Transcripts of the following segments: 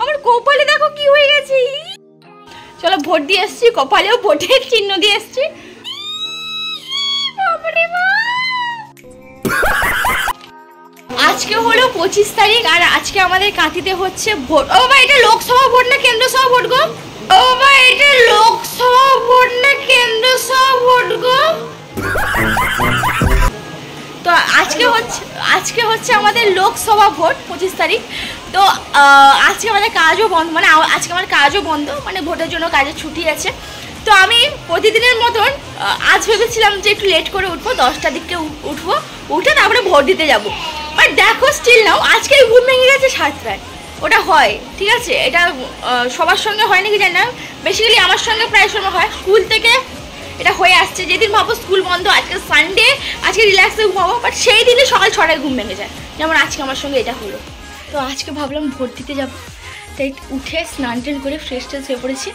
আমার কপালে দেখো কি হয়ে গেছে। চলো ভোট দিয়ে এসছি, কপালেও ভোটের চিহ্ন দিয়ে এসছি। আজকে হলো 25 তারিখ আর আজকে আমাদের কাঁথিতে হচ্ছে ভোট। ও ভাই এটা লোকসভা ভোট না কেন্দ্র সভা ভোট গো? ও ভাই এটা লোকসভা ভোট না কেন্দ্র সভা ভোট গো? তো আজকে হচ্ছে আমাদের লোকসভা ভোট 25 তারিখ। তো আজকে আমাদের কাজও বন্ধ, মানে আজকে আমার কাজও বন্ধ, মানে ভোটের জন্য কাজের ছুটি আছে। তো আমি প্রতিদিনের মতন আজ ভেবেছিলাম যে একটু লেট করে উঠবো, 10টার দিকে উঠবো, উঠে তারপরে ভোট দিতে যাবো। বাট দেখো স্টিল নাও আজকে ঘুম ভেঙে গেছে 7টায়। ওটা হয় ঠিক আছে, এটা সবার সঙ্গে হয় নাকি জানি না, বেসিক্যালি আমার সঙ্গে প্রায় সময় হয়। স্কুল থেকে এটা হয়ে আসছে, যেদিন ভাবো স্কুল বন্ধ, আজকে সানডে, আজকে রিল্যাক্সে ঘুমাবো, বাট সেই দিনই সকাল 6টায় ঘুম ভেঙে যায়, যেমন আজকে আমার সঙ্গে এটা হলো। তো আজকে ভাবলাম ভোট দিতে যাবো, তাই উঠে স্নান টান করে ফ্রেশ ট্রেশ হয়ে পড়েছি।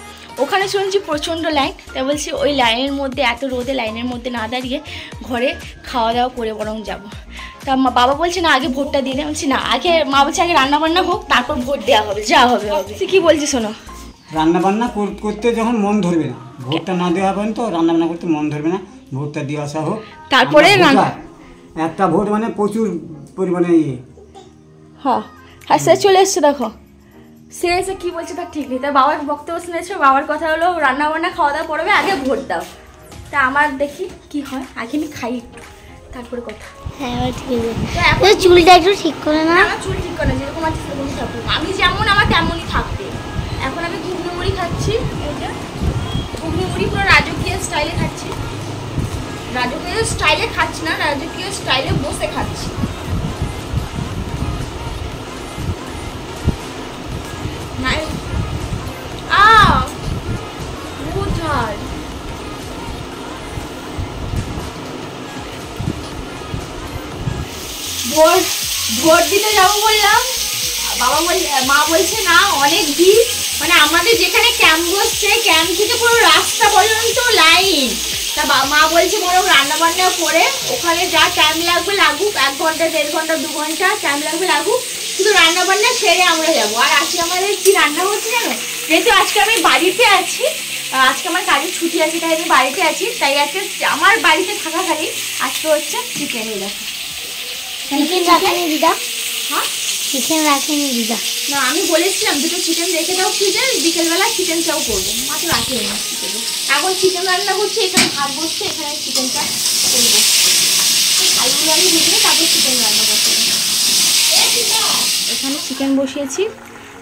ওখানে শুনছি প্রচণ্ড লাইন, তাই বলছি ওই লাইনের মধ্যে, এত রোদে লাইনের মধ্যে না দাঁড়িয়ে ঘরে খাওয়া দাওয়া করে বরং যাবো। তা বাবা বলছে না আগে ভোটটা দিয়ে বলছি না, আগে মা বলছে আগে রান্নাবান্না হোক তারপর ভোট দেওয়া হবে, যা হবে হবে। কি বলছি শোনো, রান্নাবান্না করতে যখন মন ধরবে না, ভোটটা না দেওয়া পর্যন্ত রান্নাবান্না করতে মন ধরবে না, ভোটটা দিয়ে আসা হোক, তারপরে একটা ভোট মানে প্রচুর পরিমাণে হ্যাঁ সে চলে এসছে। দেখো সে এসে কি বলছে তার ঠিক নেই, তার বাবার বক্তব্য শুনেছো, বাবার কথা হলো রান্নাবান্না খাওয়া দাওয়া করবে, আগে ভোট দাও। তা আমার দেখি কি হয়, আগে আমি খাই একটু তারপরে কথা। হ্যাঁ ঠিক আছে, চুলটা একটু ঠিক করে না। আমার চুল ঠিক করে না, যেরকম আছে সেরকমই থাকবে, আমি যেমন আমার তেমনই থাকবে। এখন আমি ঘুগনি মুড়ি খাচ্ছি, এইটা ঘুগনি মুড়ি পুরো রাজকীয় স্টাইলে খাচ্ছি, রাজকীয় স্টাইলে খাচ্ছি না, রাজকীয় স্টাইলে বসে খাচ্ছি। ভোট দিতে যাবো বললাম, মা বলছে না অনেক ভিড়, মানে আমাদের যেখানে ক্যাম্প বসছে ক্যাম্প থেকে পুরো রাস্তা পর্যন্ত লাইন। তা মা বলছে বরং রান্না বান্না করে ওখানে যা টাইম লাগবে লাগুক, 1 ঘন্টা 1.5 ঘন্টা 2 ঘন্টা টাইম লাগবে লাগুক, শুধু রান্না বান্না সেরে আমরা যাবো। আর আজকে আমাদের কি রান্না হচ্ছে জানো, যেহেতু আজকে আমি বাড়িতে আছি, আজকে আমার কাজের ছুটি আছে, তাই আমি বাড়িতে আছি, তাই আজকে আমার বাড়িতে থাকাকালীন আজকে হচ্ছে চিকেন। দেখো চিকেন রাখেনি দিদা? হ্যাঁ চিকেন রাখেনি দিদা? না আমি বলেছিলাম দুটো চিকেন রেখে দাও ফ্রিজে, বিকেলবেলা চিকেন চাও করবো, মাত্র রাখেনি না চিকেন। এখন চিকেন রান্না করছে, এখানে ভাত বসছে, এখানে চিকেনটা করবো, আলুগুলো আমি ভেজে তারপর চিকেন রান্না করতে। এখানে চিকেন বসিয়েছি,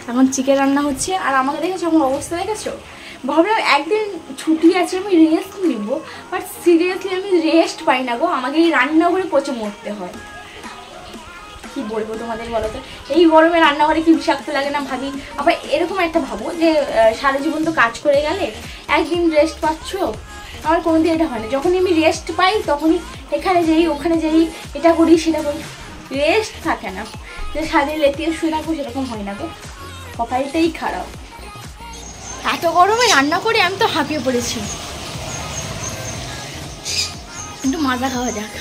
এখন চিকেন রান্না হচ্ছে। আর আমাকে দেখেছো আমার অবস্থা দেখেছো, ভাবলাম একদিন ছুটি আছে আমি রেস্ট নিব, বাট সিরিয়াসলি আমি রেস্ট পাই না গো, আমাকে এই রান্না করে পচে মরতে হয়। কি বলবো তোমাদের বলো তো, এই গরমে রান্নাঘরে কি বিষাক্ত লাগে না ভাবি। আবার এরকম একটা ভাবো যে সারা জীবন তো কাজ করে গেলে একদিন রেস্ট পাচ্ছ, আমার কোনোদিন এটা হয় না। যখনই আমি রেস্ট পাই তখনই এখানে যাই ওখানে যাই, এটা করি সেটা করি, রেস্ট থাকে না। যে সারাদিন লেটিয়ে শুয়ে থাকবো সেরকম হয় না গো, কপালটাই খারাপ। এত গরমে রান্না করে আমি তো হাঁপিয়ে পড়েছি। একটু মাজা খাওয়া যাক,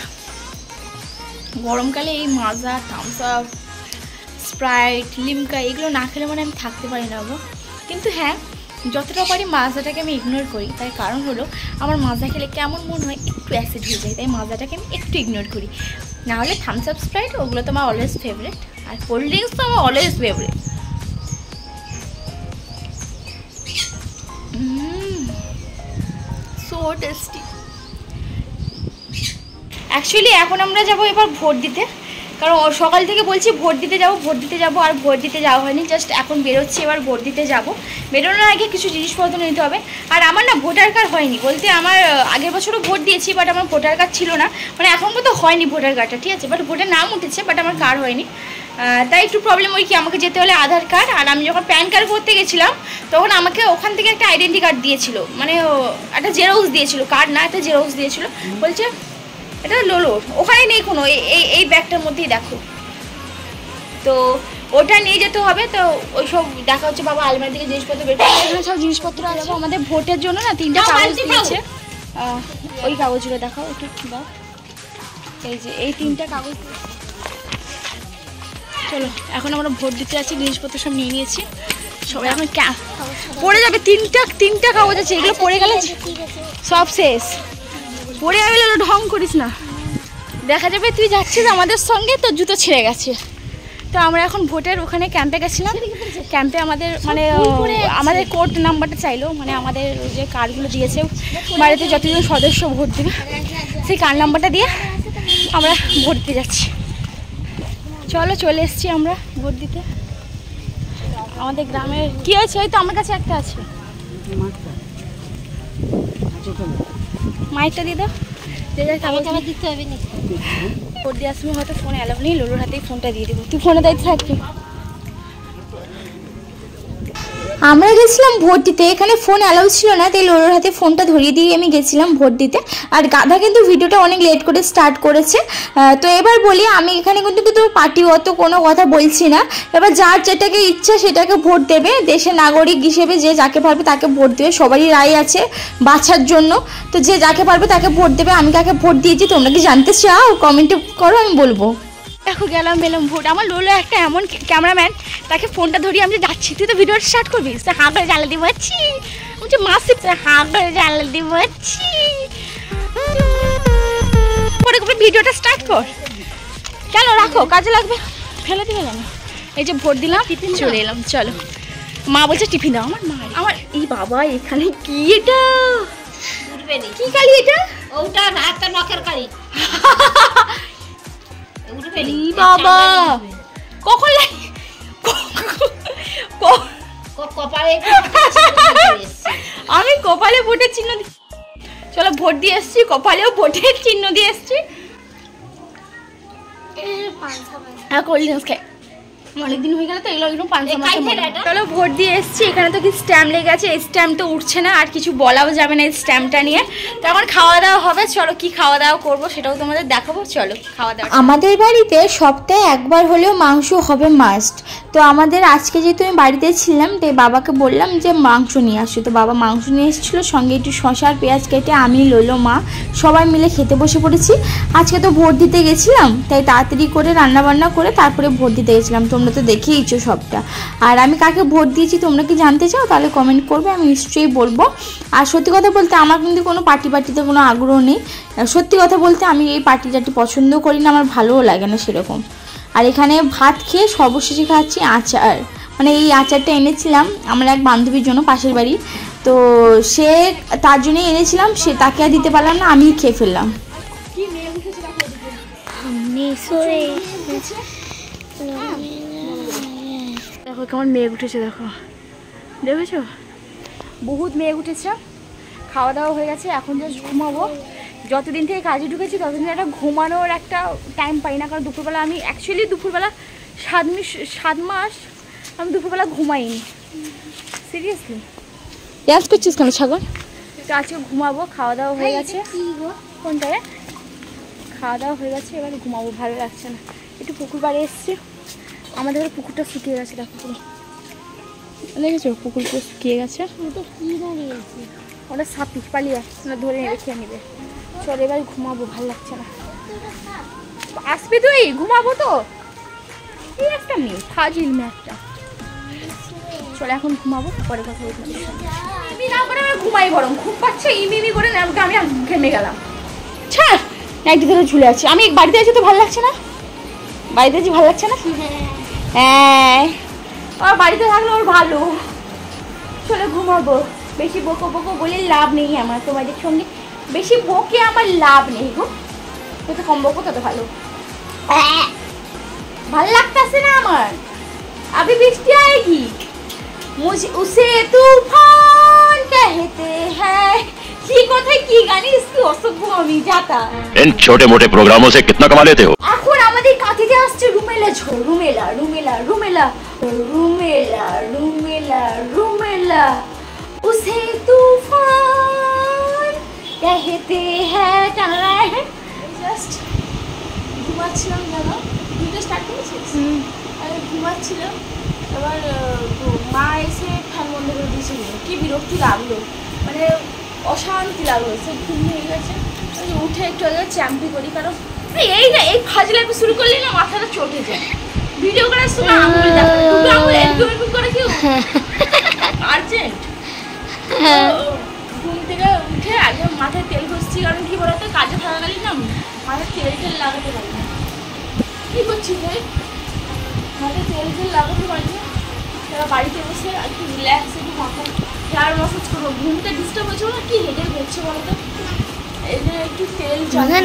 গরমকালে এই মাজা, থামস আপ, স্প্রাইট, লিমকা এগুলো না খেলে মানে আমি থাকতে পারি না গো। কিন্তু হ্যাঁ যতটা পারি মাজাটাকে আমি ইগনোর করি, তার কারণ হলো আমার মাজা খেলে কেমন মনে হয় একটু অ্যাসিড হয়ে যায়, তাই মাজাটাকে আমি একটু ইগনোর করি। না হলে থামস আপ, স্প্রাইট ওগুলো তো আমার অলওয়েজ ফেভারিট, আর কোল্ড ড্রিঙ্কস তো আমার always favourite. So tasty. Actually এখন আমরা যাবো এবার ভোট দিতে, কারণ সকাল থেকে বলছি ভোট দিতে যাবো ভোট দিতে যাবো, আর ভোট দিতে যাওয়া হয়নি, জাস্ট এখন বেরোচ্ছি, এবার ভোট দিতে যাবো। বেরোনোর আগে কিছু জিনিসপত্র নিতে হবে। আর আমার না ভোটার কার্ড হয়নি, বলতে আমার আগের বছরও ভোট দিয়েছি, বাট আমার ভোটার কার্ড ছিল না, মানে এখন পর্যন্ত হয়নি ভোটার কার্ডটা, ঠিক আছে, বাট ভোটের নাম উঠেছে, বাট আমার কার্ড হয়নি। তাই একটু প্রবলেম ওই কি, আমাকে যেতে হলে আধার কার্ড, আর আমি যখন প্যান কার্ড করতে গেছিলাম তখন আমাকে ওখান থেকে একটা আইডেন্টি কার্ড দিয়েছিল, মানে একটা জেরক্স দিয়েছিল, কার্ড না একটা জেরক্স দিয়েছিল, বলছে এটা লোলোর ওখানে নেই কোনো, এই ব্যাগটার মধ্যেই দেখো, তো ওটা নিয়ে যেতে হবে। তো ওই সব দেখা হচ্ছে, বাবা আলমারি থেকে জিনিসপত্র বের করে, এখানে সব জিনিসপত্র আছে আমাদের ভোটের জন্য না, 3টা কাগজ দিয়েছে, ওই কাগজগুলো দেখাও একটু দাও, এই যে এই 3টা কাগজ। চলো এখন আমরা ভোট দিতে যাচ্ছি, জিনিসপত্র সব নিয়ে নিয়েছি সবাই। এখন পড়ে যাবে, তিনটা কাগজ আছে, এগুলো পড়ে গেলে সব শেষ। পড়ে যাবে, ঢং করিস না, দেখা যাবে তুই যাচ্ছিস আমাদের সঙ্গে তোর জুতো ছিঁড়ে গেছে। তো আমরা এখন ভোটের ওখানে ক্যাম্পে গেছিলাম। ক্যাম্পে আমাদের কোড নাম্বারটা চাইলো, মানে আমাদের যে কার্ডগুলো দিয়েছে বাড়িতে যতজন সদস্য ভোট দেবে সেই কার্ড নাম্বারটা দিয়ে আমরা ভোট দিতে যাচ্ছি। চলো চলে এসছি আমরা ভোট দিতে। আমাদের গ্রামের কি হয়েছে, হয়তো আমার কাছে একটা আছে, মাইকটা দিয়ে দাও। দিতে হবে না, ভোট দেওয়ার সময় হয়তো ফোন অ্যালাউ নেই, লোলোর হাতেই ফোনটা দিয়ে দেবো, তুই ফোনে দায়িত্ব থাকবি। আমরা গেছিলাম ভোট দিতে, এখানে ফোন অ্যালাউ ছিল না, তাই লোলোর হাতে ফোনটা ধরিয়ে দিয়ে আমি গেছিলাম ভোট দিতে। আর গাধা কিন্তু ভিডিওটা অনেক লেট করে স্টার্ট করেছে। তো এবার বলি, আমি এখানে কিন্তু পার্টিগত কোনো কথা বলছি না। এবার যার যেটাকে ইচ্ছা সেটাকে ভোট দেবে, দেশের নাগরিক হিসেবে যে যাকে পারবে তাকে ভোট দেবে, সবারই রায় আছে বাঁচার জন্য। তো যে যাকে পারবে তাকে ভোট দেবে। আমি কাকে ভোট দিয়েছি তোমরা কি জানতে চাও? কমেন্টে করো, আমি বলবো। দেখো গেলাম ভোট। আমার লোলো একটা এমন ক্যামেরাম্যান, তাকে ফোনটা ধরিয়ে আমি যাচ্ছি, তুই তো ভিডিওটা স্টার্ট করবি, হাঁ করে জ্বালা দিয়ে পাচ্ছি, বলছি মাসি হাঁ করে জ্বালা দিয়ে পাচ্ছি, পরে ভিডিওটা স্টার্ট কর। কেন রাখো, কাজে লাগবে, ফেলে দিবে কেন? এই যে ভোট দিলাম, চলে এলাম। চলো, মা বলছে টিফিন দাও। আমার এই বাবা, এখানে কি এটা, কি কালি এটা? ওটা একটা নখের কালি। বাবা কখন আমি কপালে ভোটের চিহ্ন দিই। চলো ভোট দিয়ে এসছি, কপালেও ভোটের চিহ্ন দিয়ে এসছি। কোল্ড ড্রিঙ্কস খাই, অনেকদিন হয়ে গেল তো এগুলো একদম চলো ভোট দিয়ে এসছি। এখানে তো কি স্ট্যাম্প লেগে আছে, এই স্ট্যাম্প তো উঠছে না, আর কিছু বলাও যাবে না এই স্ট্যাম্পটা নিয়ে। তো এখন খাওয়া দাওয়া হবে, চলো কি খাওয়া দাওয়া করবো সেটাও তোমাদের দেখাবো। চলো খাওয়া দাওয়া। আমাদের বাড়িতে সপ্তাহে একবার হলেও মাংস হবে মাস্ট। তো আমাদের আজকে যেহেতু আমি বাড়িতে ছিলাম, তাই বাবাকে বললাম যে মাংস নিয়ে আসো। তো বাবা মাংস নিয়ে এসেছিলো, সঙ্গে একটু শসা আর পেঁয়াজ কেটে আমি, লোলো, মা সবাই মিলে খেতে বসে পড়েছি। আজকে তো ভোট দিতে গেছিলাম, তাই তাড়াতাড়ি করে রান্নাবান্না করে তারপরে ভোট দিতে গেছিলাম। তোমরা তো দেখেইছো সবটা। আর আমি কাকে ভোট দিয়েছি তোমরা কি জানতে চাও? তাহলে কমেন্ট করবে, আমি নিশ্চয়ই বলবো। আর সত্যি কথা বলতে আমার কিন্তু কোনো পার্টিতে কোনো আগ্রহ নেই। সত্যি কথা বলতে আমি এই পার্টি পছন্দ করি না, আমার ভালোও লাগে না সেরকম। আর এখানে ভাত খেয়ে সর্বশেষে খাচ্ছি আচার, মানে এই আচারটা এনেছিলাম আমার এক বান্ধবীর জন্য, পাশের বাড়ি। তো সে তার জন্যই এনেছিলাম, সে তাকে আর দিতে পারলাম না, আমি খেয়ে ফেললাম। দেখো কেমন মেঘ উঠেছে, দেখো দেখেছো, বহুত মেঘ উঠেছে। খাওয়া দাওয়া হয়ে গেছে, এখন জাস্ট ঘুমাবো। যতদিন থেকে কাজে ঢুকেছি ততদিন একটা ঘুমানোর একটা টাইম পাই না, কারণ দুপুরবেলা আমি অ্যাকচুয়ালি দুপুরবেলা 7 মাস আমি দুপুরবেলা ঘুমাইনি, সিরিয়াসলি। ডান্স করছিস কেন ছাগল? তো আজকে ঘুমাবো, খাওয়া দাওয়া হয়ে গেছে। কোনটায় খাওয়া দাওয়া হয়ে গেছে, এবার ঘুমাবো, ভালো লাগছে না। একটু পুকুর পাড়ে এসছি, আমাদের পুকুরটা শুকিয়ে গেছে, দেখো পুরো দেখেছো, পুকুর পুরো শুকিয়ে গেছে। ওটা সাপি পালিয়ে না, ধরে নেবে, খেয়ে নেবে। চল এবার ঘুমাবো, ভালো লাগছে না। আসবি তুই? ঘুমাবো তো, এই একটা মেয়ে, ফাজিল মেয়ে একটা। চল এখন ঘুমাবো, পরে কথা বলবো। ইমি না করে আমি ঘুমাই, বরং ঘুম পাচ্ছে ইমি করে না, আমি ঘেমে গেলাম। ছাড়, একদিন ধরে ঝুলে আছি আমি, বাড়িতে আছি তো ভালো লাগছে না, বাড়িতে আছি ভালো লাগছে না। হ্যাঁ ওর বাড়িতে থাকলে ওর ভালো। চলে ঘুমাবো, বেশি বকো বলে লাভ নেই আমার, তোমাদের সঙ্গে বেশি বকে আমার লাভ নেই গো, যত কম বকো তত ভালো। ভালো লাগতেছে না আমার, अभी বৃষ্টি आएगी, मुझे उसे तूफान कहते हैं। কি কোথায় কি গানি इसकी অসভ্য আমি जाता। इन छोटे मोटे प्रोग्रामों से कितना कमा लेते हो? এখন আমাদের কাঁথিতে আসছে রুমেলা ঝড়, রুমেলা রুমেলা রুমেলা রুমেলা রুমেলা রুমেলা, उसे तूफान कहते हैं। টানা है জাস্ট ঘুমাচ্ছিলাম, জানো ভিডিও স্টার্ট করেছিস, আমি ঘুমাচ্ছিলাম। এবার মা এসে ফ্যান বন্ধ করে দিয়েছিল, কি বিরক্তি লাগলো, মানে অশান্তি লাগলো। সে ঘুম হয়ে গেছে, উঠে একটু আগে চ্যাম্পি করি, কারণ এই না এই ফাজলামি শুরু করলে না মাথাটা চটে যায়, ভিডিও করার সময় আঙুল দেখো দুটো আঙুল এরকম করে কি আর্জেন্ট। ঘুম থেকে উঠে আগে মাথায় তেল ঘষছি, কারণ কি বলতো কাজে থাকাকালীন না মাথায় তেল লাগাতে পারি না। কি করছিস ভাই? মাথায় তেল লাগাতে পারি না, তারা বাড়িতে বসে একটু রিল্যাক্স একটু মাথায় হেয়ার ম্যাসাজ করবো। ঘুমটা ডিস্টার্ব হচ্ছে না, কি হেডেক হচ্ছে বলতো, এই যে একটু তেল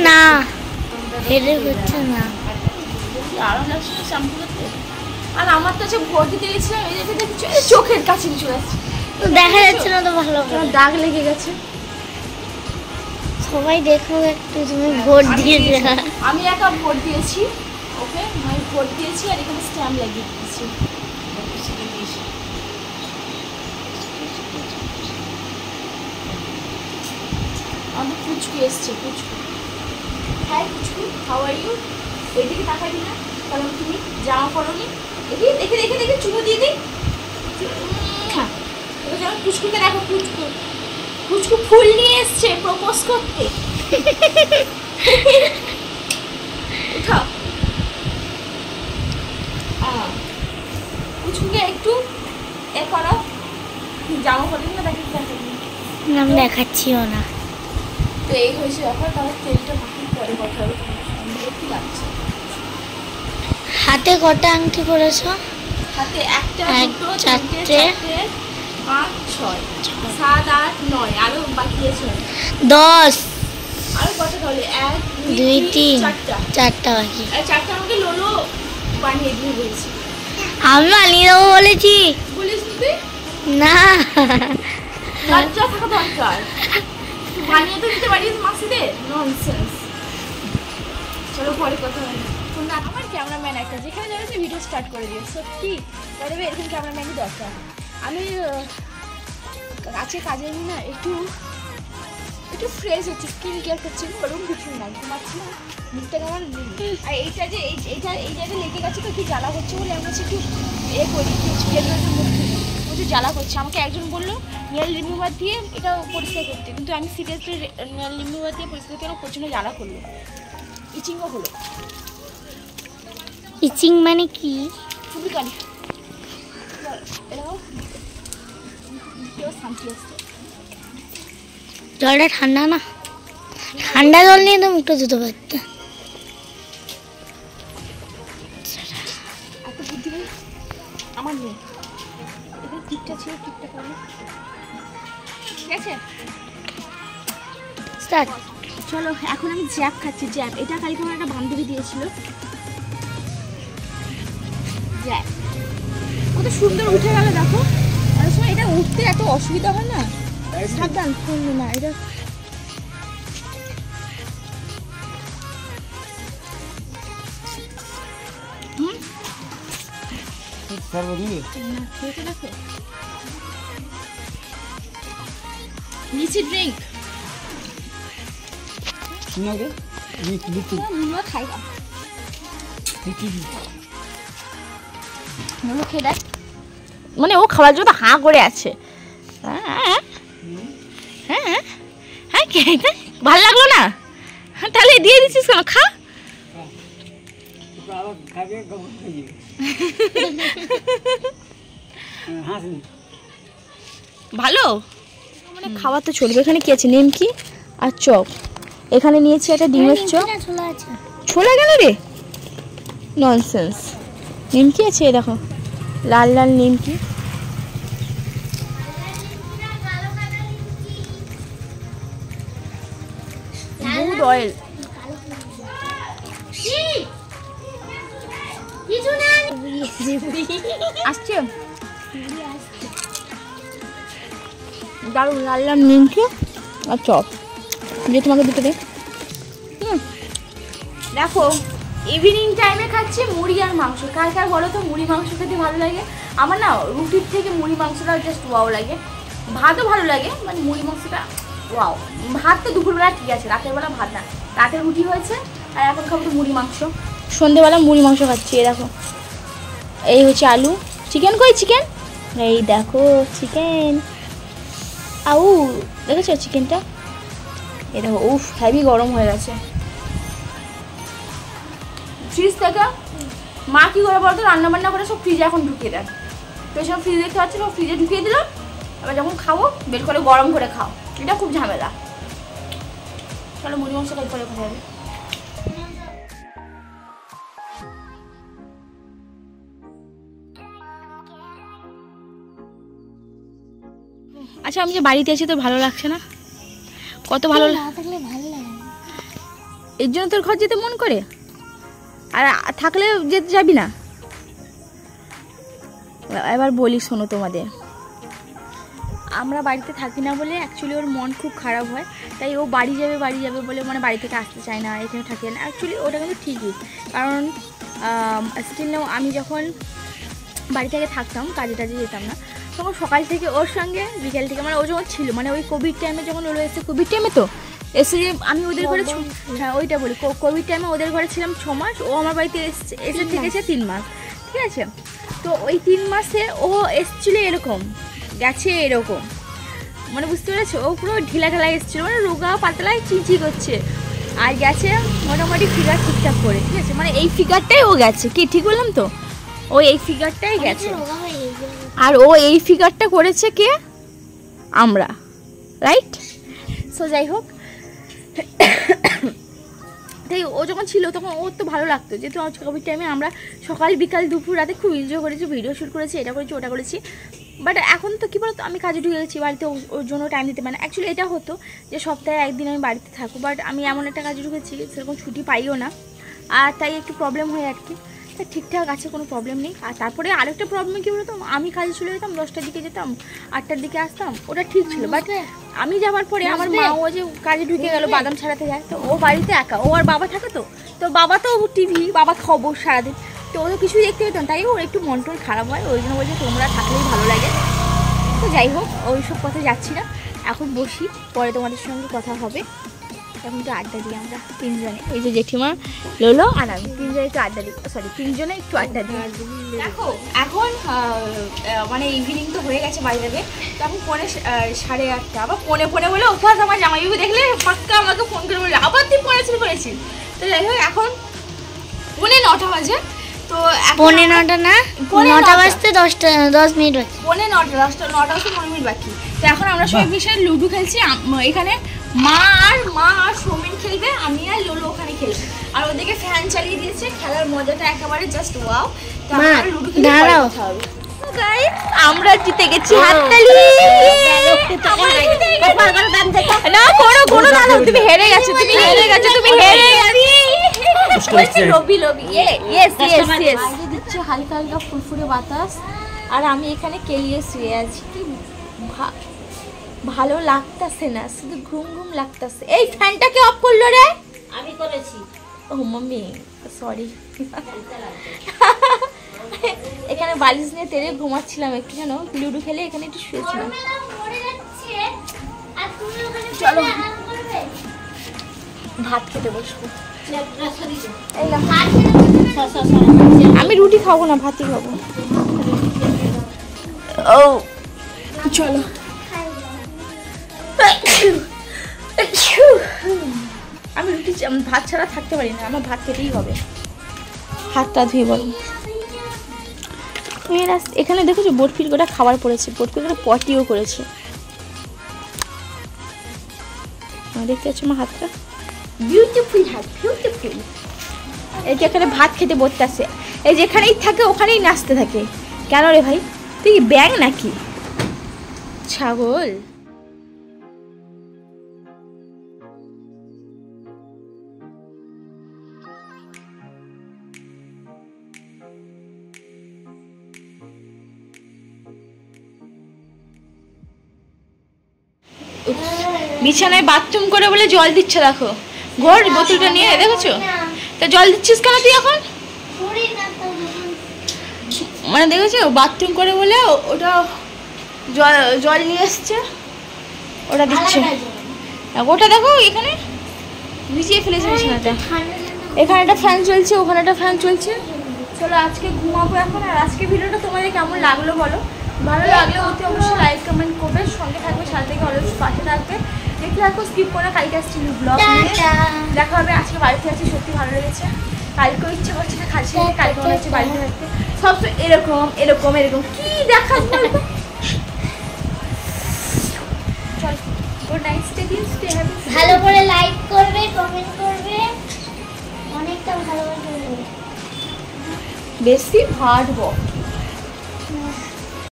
না হেডেক হচ্ছে না, আরাম লাগছে শ্যাম্পু করতে। আর আমার তো ভোট দিতে গেছিলাম, এই জায়গাটা চোখের কাছে চলে আসছে, দেখা যাচ্ছে না তো ভালো করে, দাগ লেগে গেছে। সবাই দেখো একটু তুমি ভোট দিয়েছে। আমি একা ভোট দিয়েছি, ওকে আমি ভোট দিয়েছি আর এখানে স্ট্যাম্প লাগিয়ে দিয়েছি। আমার পুচকু এসছে, পুচকু। হ্যাঁ পুচকু, হাউ আর ইউ? এদিকে তাকাবি না, কারণ তুমি জামা পরোনি। দেখি দেখে দেখে দেখে চুমু দিয়ে দিই। পুচকুকে দেখো, পুচকু পুচকু ফুল নিয়ে এসছে প্রপোজ করতে। উঠাও পুচকুকে একটু এ করো, জামা পরবি না তাকে দেখাবি। আমি দেখাচ্ছিও না। তো এই হয়েছে ব্যাপার, তাহলে তেলটা মাখি পরে কথা হবে। কি লাগছে? হাতে কটা আংটি পরেছো? হাতে একটা, এক, দুটো, চারটে, চারটে, 5, 6, 7, 8, 9, আরো বাকি আছে 10, আরো কত তাহলে? 1, 2, 3, 4টা। 4টা বাকি। আর 4টা আমাকে লোলো বানিয়ে দিয়ে বলছি। আমি বানিয়ে দেবো বলেছি বলিস তুই? না। লজ্জা থাকা দরকার, তুই বানিয়ে তো দিতে পারিস মাসিদের। ননসেন্স। চলো পরে কথা হয়। তোমরা আমার ক্যামেরাম্যান একটা, যেখানে যাবে সে ভিডিও স্টার্ট করে দিও। সত্যি বলে এরকম ক্যামেরাম্যানই দরকার। আমি আছে কাজে না, একটু ফ্রেশ হচ্ছে, স্কিন কেয়ার করছি, ওরকম কিছু না, ঘুমাচ্ছি না, মুখটা কেমন। আর এইটা যে এই জায়গায় লেগে গেছে তো, কি জ্বালা করছে বলে আমি একটু এ করি, প্রচুর জ্বালা করছে। আমাকে একজন বললো নেল রিমুভার দিয়ে এটা পরিষ্কার করতে, কিন্তু আমি সিরিয়াসলি নেল রিমুভার দিয়ে পরিষ্কার করতে আমার প্রচণ্ড জ্বালা করলো, ইচিংও হলো। ইচিং মানে কি? খুবই কালি শান্তি আসছে। জলটা ঠান্ডা না, ঠান্ডা জল নিয়ে তো মুখটা ধুতে পারতো। এত বুদ্ধি নেই আমার নেই, এখানে টিপটা ছিল, টিপটা করবো। ঠিক আছে স্টার্ট। চলো এখন আমি জ্যাপ খাচ্ছি। জ্যাপ এটা কালকে আমার একটা বান্ধবী দিয়েছিল। জ্যাপ কত সুন্দর উঠে গেল দেখো। অনেক সময় এটা উঠতে এত অসুবিধা হয় না, সাবধান ফোন না এটা। নিচে ড্রিঙ্ক খাইবা খেয়ে দেখ, মানে ও খাওয়ার জন্য হাঁ করে আছে। হ্যাঁ হ্যাঁ হ্যাঁ, খেয়ে ভালো লাগলো না, তাহলে দিয়ে দিচ্ছিস কেন? খা। ভালো মানে খাওয়া তো চলবে। এখানে কি আছে? নিমকি আর চপ। এখানে নিয়েছি একটা ডিমের চপ। ছোলা গেল রে, ননসেন্স। নিমকি আছে দেখো, লাল লাল নিমকি। দুধ অয়েল। আসছে দারুণ, লাল লাল নিমকি আর চপ। যে তোমাকে দুটো দে। দেখো ইভিনিং টাইমে খাচ্ছি মুড়ি আর মাংস। কার কার বলো তো মুড়ি মাংস খেতে ভালো লাগে? আমার না রুটির থেকে মুড়ি মাংসটা জাস্ট ওয়াও লাগে। ভাতও ভালো লাগে, মানে মুড়ি মাংসটা ওয়াও। ভাত তো দুপুরবেলা ঠিক আছে, রাতের বেলা ভাত না। রাতে রুটি হয়েছে আর এখন খাবো তো মুড়ি মাংস। সন্ধেবেলা মুড়ি মাংস খাচ্ছি। এই দেখো, এই হচ্ছে আলু। চিকেন কই? চিকেন এই দেখো, চিকেন। আউ দেখেছো চিকেনটা? এই দেখো, উফ হেভি গরম হয়ে গেছে। ফ্রিজ থেকে মা কী করে বলতো, রান্নাবান্না করে সব ফ্রিজে এখন ঢুকিয়ে দেন। তো সব ফ্রিজে দেখতে পাচ্ছি, সব ফ্রিজে ঢুকিয়ে দিলাম। এবার যখন খাবো বের করে গরম করে খাও, এটা খুব ঝামেলা। চলো মুড়ি মশলা করে খাওয়া যাবে। আচ্ছা আমি যে বাড়িতে আছি, তো ভালো লাগছে না? কত ভালো না থাকলে ভালো লাগে না। এর জন্য তোর ঘর যেতে মন করে, আর থাকলে যেতে যাবি না? এবার বলি শোনো তোমাদের, আমরা বাড়িতে থাকি না বলে অ্যাকচুয়ালি ওর মন খুব খারাপ হয়, তাই ও বাড়ি যাবে বলে মানে বাড়ি থেকে আসতে চায় না, এখানে থাকে না। অ্যাকচুয়ালি ওটা কিন্তু ঠিকই, কারণ স্টিল নাও আমি যখন বাড়ি থেকে থাকতাম, কাজে টাজে যেতাম না, তখন সকাল থেকে ওর সঙ্গে বিকেল থেকে মানে ও যখন ছিল, মানে ওই কোভিড টাইমে যখন ওরা এসে, কোভিড টাইমে তো এসে যে আমি ওদের ঘরে, হ্যাঁ ওইটা বলি, কোভিড টাইমে ওদের ঘরে ছিলাম 6 মাস, ও আমার বাড়িতে এসে থেকেছে 3 মাস, ঠিক আছে? তো ওই 3 মাসে ও এসেছিল এরকম, গেছে এরকম, মানে বুঝতে পেরেছো? ও পুরো ঢিলা ঢালা এসেছিলো, মানে রোগা পাতলায় চিচি করছে, আর গেছে মোটামুটি ফিগার ঠিকঠাক করে, ঠিক আছে? মানে এই ফিগারটাই ও গেছে, কি ঠিক বললাম তো? ও এই ফিগারটাই গেছে, আর ও এই ফিগারটা করেছে কে? আমরা, রাইট? সো যাই হোক, তাই ও যখন ছিল তখন ওর তো ভালো লাগতো, যেহেতু কোভিড টাইমে আমরা সকাল বিকাল দুপুর রাতে খুব এনজয় করেছি, ভিডিও শ্যুট করেছি, এটা করেছি ওটা করেছি। বাট এখন তো কী বলতো, আমি কাজে ঢুকে গেছি, বাড়িতে ওর জন্য টাইম দিতে পারি না। অ্যাকচুয়ালি এটা হতো যে সপ্তাহে একদিন আমি বাড়িতে থাকবো, বাট আমি এমন একটা কাজে ঢুকেছি সেরকম ছুটি পাইও না, আর তাই একটু প্রবলেম হয় আর কি। তা ঠিকঠাক আছে, কোনো প্রবলেম নেই। আর তারপরে আরেকটা প্রবলেম কী বলতো, আমি কাজে চলে যেতাম 10টার দিকে যেতাম, 8টার দিকে আসতাম, ওটা ঠিক ছিল। বাট আমি যাওয়ার পরে আমার মা ও যে কাজে ঢুকে গেল, বাদাম ছাড়াতে যায়, তো ও বাড়িতে একা, ও আর বাবা থাকে, তো বাবা তো টিভি, বাবা খবর সারাদিন, তো ও তো কিছুই দেখতে পেতাম, তাই ওর একটু মন টন খারাপ হয়, ওই জন্য বলছে তোমরা থাকলেই ভালো লাগে। তো যাই হোক, ওই সব কথা যাচ্ছি না, এখন বসি, পরে তোমাদের সঙ্গে কথা হবে। এখন একটু আড্ডা দিই আমরা তিনজনে, এই যে জেঠিমা, লোলো আর আমি তিনজনে একটু আড্ডা দিই, সরি তিনজনে একটু আড্ডা দিই। দেখো এখন মানে ইভিনিং তো হয়ে গেছে, বাড়ি যাবে, তো এখন 8:30, আবার পৌনে বলে অভ্যাস, আমার জামাইবাবু দেখলে পাক্কা আমাকে ফোন করে বলে আবার তুই পড়েছি। তো যাই হোক এখন 9:45 বাজে, তো 9:45 না, 9টা বাজতে 10 মিনিট বাকি, 9:45, 10টা 9টা বাজতে 15 মিনিট বাকি। তো এখন আমরা সবাই বসে লুডো খেলছি, এখানে মা আর সৌমিন খেলবে, আমি আর লোলো ওখানে খেলবে, আর ওদিকে ফ্যান চালিয়ে দিয়েছে, খেলার মজাটা একেবারে জাস্ট ওয়াও। তো আমরা লুডো খেলে পরে কথা হবে। গাইস আমরা জিতে গেছি, হাততালি। না কোনো না, তুমি হেরে গেছো, লবি ইয়েস দিচ্ছে হালকা হালকা ফুরফুরে বাতাস, আর আমি এখানে কেলিয়ে শুয়ে আছি, কি ভালো লাগতেছে না, শুধু ঘুম লাগতেছে। এই ফ্যানটাকে অফ করলো রে? আমি করেছি। ও মাম্মি সরি। এখানে বালিশ নিয়ে তেড়ে ঘুমাচ্ছিলাম একটু, জানো লুডো খেলে এখানে একটু শুয়েছিলাম। চলো ভাত খেতে বসবো। আমি রুটি খাবো না, ভাতই খাবো। ও চলো, আমি রুটি ভাত ছাড়া থাকতে পারি না, আমার ভাত খেতেই হবে। হাতটা ধুয়ে বলো। মেয়েরা এখানে দেখেছো বরফির গোটা খাবার পড়েছে, বরফির গোটা পটিও করেছে, দেখতে পাচ্ছ আমার হাতটা, বিউটিফুল হাত, বিউটিফুল। এই যে এখানে ভাত খেতে বসতে আসে, এই যেখানেই থাকে ওখানেই নাচতে থাকে। কেন রে ভাই, তুই কি ব্যাং নাকি ছাগল? বিছানায় বাথরুম করে বলে জল দিচ্ছে, দেখো ঘর বোতলটা নিয়ে, দেখেছো? তা জল দিচ্ছিস কেন তুই এখন? মানে দেখেছো বাথরুম করে বলে ওটা জল নিয়ে এসছে, ওটা দিচ্ছে। ওটা দেখো এখানে ভিজিয়ে ফেলেছে বিছানাটা, এখানে একটা ফ্যান চলছে, ওখানে একটা ফ্যান চলছে। চলো আজকে ঘুমাবো এখন। আর আজকে ভিডিওটা তোমাদের কেমন লাগলো বলো, ভালো লাগলে অতি অবশ্যই লাইক কমেন্ট করবে, সঙ্গে থাকবে, সাথে থেকে অলওয়েজ পাশে থাকবে, দেখতে থাকো, স্কিপ করে। কালকে আসছি ব্লগ নিয়ে দেখা হবে। আজকে বাড়িতে আছি, সত্যি ভালো লেগেছে। কালকেও ইচ্ছে করছে না খাচ্ছি, কালকে মনে হচ্ছে বাড়িতে থাকতে সব এরকম এরকম এরকম কি দেখাস বলতো। চল গুড নাইট, স্টে হ্যাপি। ভালো করে লাইক করবে, কমেন্ট করবে, অনেকটা ভালোবাসা দেবে। বেশি ভাটবো।